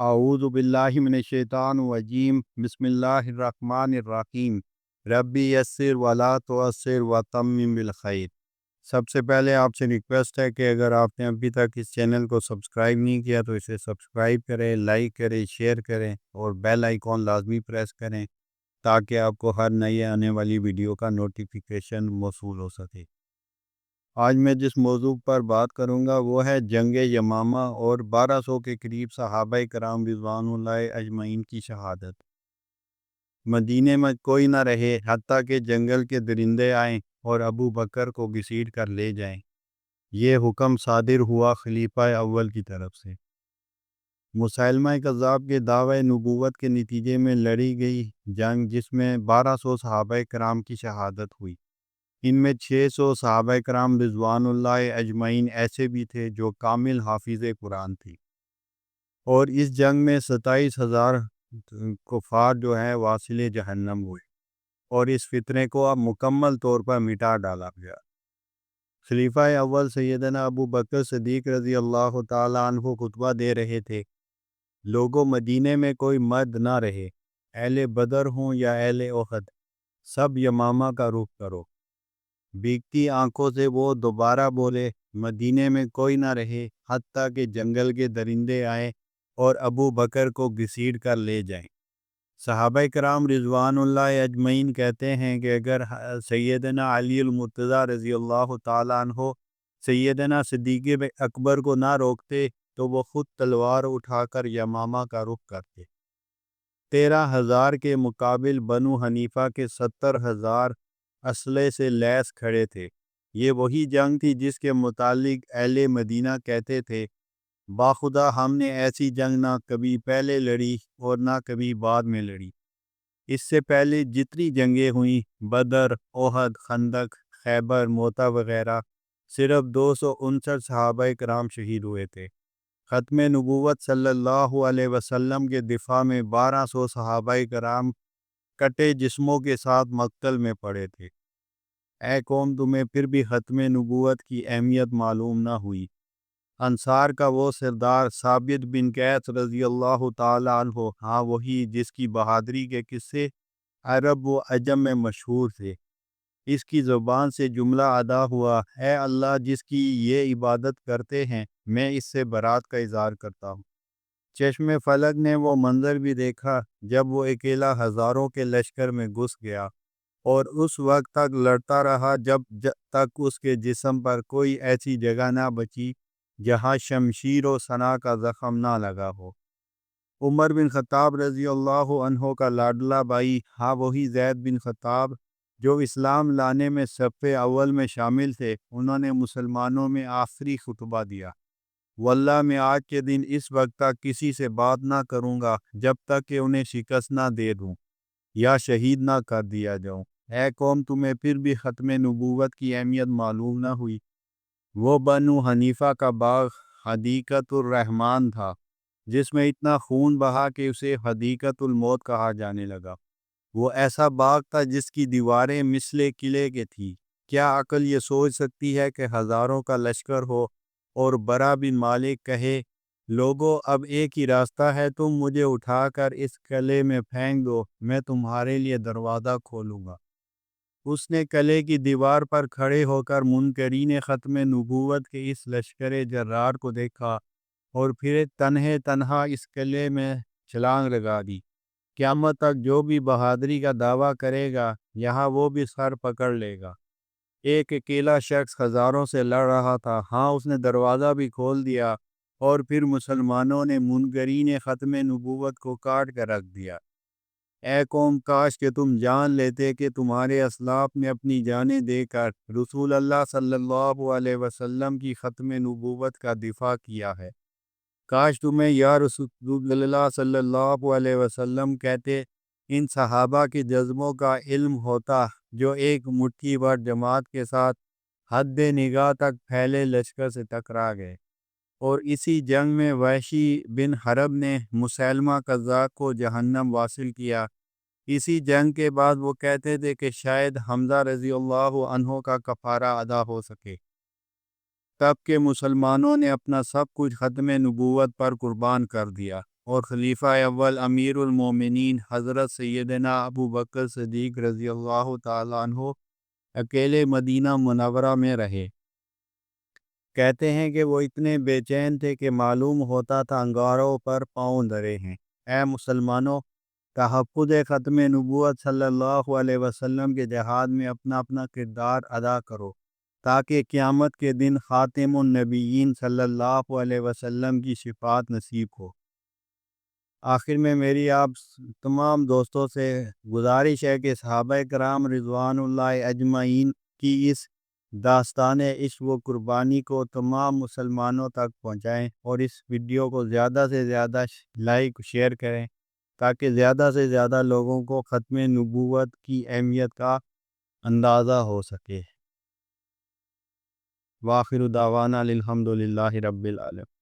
اعوذ باللہ من الشیطان الرجیم بسم اللہ الرحمن الرحیم ربی یسر ولا تعسر وتمم بالخیر۔ سب سے پہلے آپ سے ریکویسٹ ہے کہ اگر آپ نے ابھی تک اس چینل کو سبسکرائب نہیں کیا تو اسے سبسکرائب کریں، لائک کریں، شیئر کریں اور بیل آئیکن لازمی پریس کریں تاکہ آپ کو ہر نئی آنے والی ویڈیو کا نوٹیفیکیشن موصول ہو سکے۔ آج میں جس موضوع پر بات کروں گا وہ ہے جنگ یمامہ اور 1200 کے قریب صحابہ کرام رضوان اللہ اجمعین کی شہادت۔ مدینے میں کوئی نہ رہے حتیٰ کہ جنگل کے درندے آئیں اور ابو بکر کو گھسیٹ کر لے جائیں۔ یہ حکم صادر ہوا خلیفہ اول کی طرف سے۔ مسیلمہ کذاب کے دعوی نبوت کے نتیجے میں لڑی گئی جنگ جس میں 1200 صحابہ کرام کی شہادت ہوئی۔ ان میں 600 صحابہ کرام رضوان اللہ اجمعین ایسے بھی تھے جو کامل حافظ قرآن تھی، اور اس جنگ میں 27,000 کفار جو ہیں واصل جہنم ہوئے، اور اس فتنے کو اب مکمل طور پر مٹا ڈالا گیا۔ خلیفہ اول سیدنا ابو بکر صدیق رضی اللہ تعالیٰ عنہ خطبہ دے رہے تھے، لوگوں مدینے میں کوئی مرد نہ رہے، اہل بدر ہوں یا اہل احد، سب یمامہ کا رخ کرو۔ بھیگتی آنکھوں سے وہ دوبارہ بولے، مدینے میں کوئی نہ رہے حتیٰ کہ جنگل کے درندے آئیں اور ابو بکر کو گھسیٹ کر لے جائیں۔ صحابہ کرام رضوان اللہ اجمعین کہتے ہیں کہ اگر سیدنا علی المرتضیٰ رضی اللہ تعالیٰ عنہ سیدنا صدیق اکبر کو نہ روکتے تو وہ خود تلوار اٹھا کر یمامہ کا رخ کرتے۔ 13,000 کے مقابل بنو حنیفہ کے 70,000 اسلحے سے لیس کھڑے تھے۔ یہ وہی جنگ تھی جس کے متعلق اہل مدینہ کہتے تھے، باخدا ہم نے ایسی جنگ نہ کبھی پہلے لڑی اور نہ کبھی بعد میں لڑی۔ اس سے پہلے جتنی جنگیں ہوئیں، بدر، احد، خندق، خیبر، موتا وغیرہ، صرف 259 صحابہ کرام شہید ہوئے تھے۔ ختم نبوت صلی اللہ علیہ وسلم کے دفاع میں 1200 صحابہ کرام کٹے جسموں کے ساتھ مقتل میں پڑے تھے۔ اے قوم، تمہیں پھر بھی ختم نبوت کی اہمیت معلوم نہ ہوئی۔ انصار کا وہ سردار ثابت بن قیس رضی اللہ تعالیٰ عنہ، ہاں وہی جس کی بہادری کے قصے عرب و عجم میں مشہور تھے، اس کی زبان سے جملہ ادا ہوا، اے اللہ جس کی یہ عبادت کرتے ہیں میں اس سے برات کا اظہار کرتا ہوں۔ چشم فلک نے وہ منظر بھی دیکھا جب وہ اکیلا ہزاروں کے لشکر میں گھس گیا، اور اس وقت تک لڑتا رہا جب تک اس کے جسم پر کوئی ایسی جگہ نہ بچی جہاں شمشیر و سنا کا زخم نہ لگا ہو۔ عمر بن خطاب رضی اللہ عنہ کا لاڈلا بھائی، ہاں وہی زید بن خطاب جو اسلام لانے میں صف اول میں شامل تھے، انہوں نے مسلمانوں میں آخری خطبہ دیا، واللہ میں آج کے دن اس وقت تک کسی سے بات نہ کروں گا جب تک کہ انہیں شکست نہ دے دوں یا شہید نہ کر دیا جاؤں۔ اے قوم، تمہیں پھر بھی ختم نبوت کی اہمیت معلوم نہ ہوئی۔ وہ بنو حنیفہ کا باغ حدیقۃ الرحمن تھا جس میں اتنا خون بہا کہ اسے حدیقۃ الموت کہا جانے لگا۔ وہ ایسا باغ تھا جس کی دیواریں مثل قلعے کے تھیں۔ کیا عقل یہ سوچ سکتی ہے کہ ہزاروں کا لشکر ہو اور برا بن مالک کہے، لوگوں اب ایک ہی راستہ ہے، تم مجھے اٹھا کر اس قلعے میں پھینک دو، میں تمہارے لیے دروازہ کھولوں گا۔ اس نے قلعے کی دیوار پر کھڑے ہو کر منکرین ختم نبوت کے اس لشکر جرار کو دیکھا اور پھر تنہا اس قلعے میں چھلانگ لگا دی۔ قیامت تک جو بھی بہادری کا دعویٰ کرے گا یہاں وہ بھی سر پکڑ لے گا۔ ایک اکیلا شخص ہزاروں سے لڑ رہا تھا، ہاں اس نے دروازہ بھی کھول دیا، اور پھر مسلمانوں نے منکرین ختم نبوت کو کاٹ کر رکھ دیا۔ اے قوم، کاش کہ تم جان لیتے کہ تمہارے اسلاف نے اپنی جانیں دے کر رسول اللہ صلی اللہ علیہ وسلم کی ختم نبوت کا دفاع کیا ہے۔ کاش تمہیں یا رسول اللہ صلی اللہ علیہ وسلم کہتے ان صحابہ کے جذبوں کا علم ہوتا جو ایک مٹھی بھر جماعت کے ساتھ حد نگاہ تک پھیلے لشکر سے ٹکرا گئے، اور اسی جنگ میں وحشی بن حرب نے مسیلمہ کذاب کو جہنم واصل کیا۔ اسی جنگ کے بعد وہ کہتے تھے کہ شاید حمزہ رضی اللہ عنہ کا کفارہ ادا ہو سکے، تب کہ مسلمانوں نے اپنا سب کچھ ختم نبوت پر قربان کر دیا۔ اور خلیفہ اول امیر المومنین حضرت سیدنا ابو بکر صدیق رضی اللہ تعالیٰ عنہ اکیلے مدینہ منورہ میں رہے۔ کہتے ہیں کہ وہ اتنے بے چین تھے کہ معلوم ہوتا تھا انگاروں پر پاؤں دھرے ہیں۔ اے مسلمانوں، تحفظ ختم نبوت صلی اللہ علیہ وسلم کے جہاد میں اپنا اپنا کردار ادا کرو، تاکہ قیامت کے دن خاتم النبیین صلی اللہ علیہ وسلم کی شفاعت نصیب ہو۔ آخر میں میری آپ تمام دوستوں سے گزارش ہے کہ صحابہ کرام رضوان اللہ اجمعین کی اس داستان عشق و قربانی کو تمام مسلمانوں تک پہنچائیں، اور اس ویڈیو کو زیادہ سے زیادہ لائک شیئر کریں، تاکہ زیادہ سے زیادہ لوگوں کو ختم نبوت کی اہمیت کا اندازہ ہو سکے۔ وآخر دعوانا الحمد للہ رب العالمین۔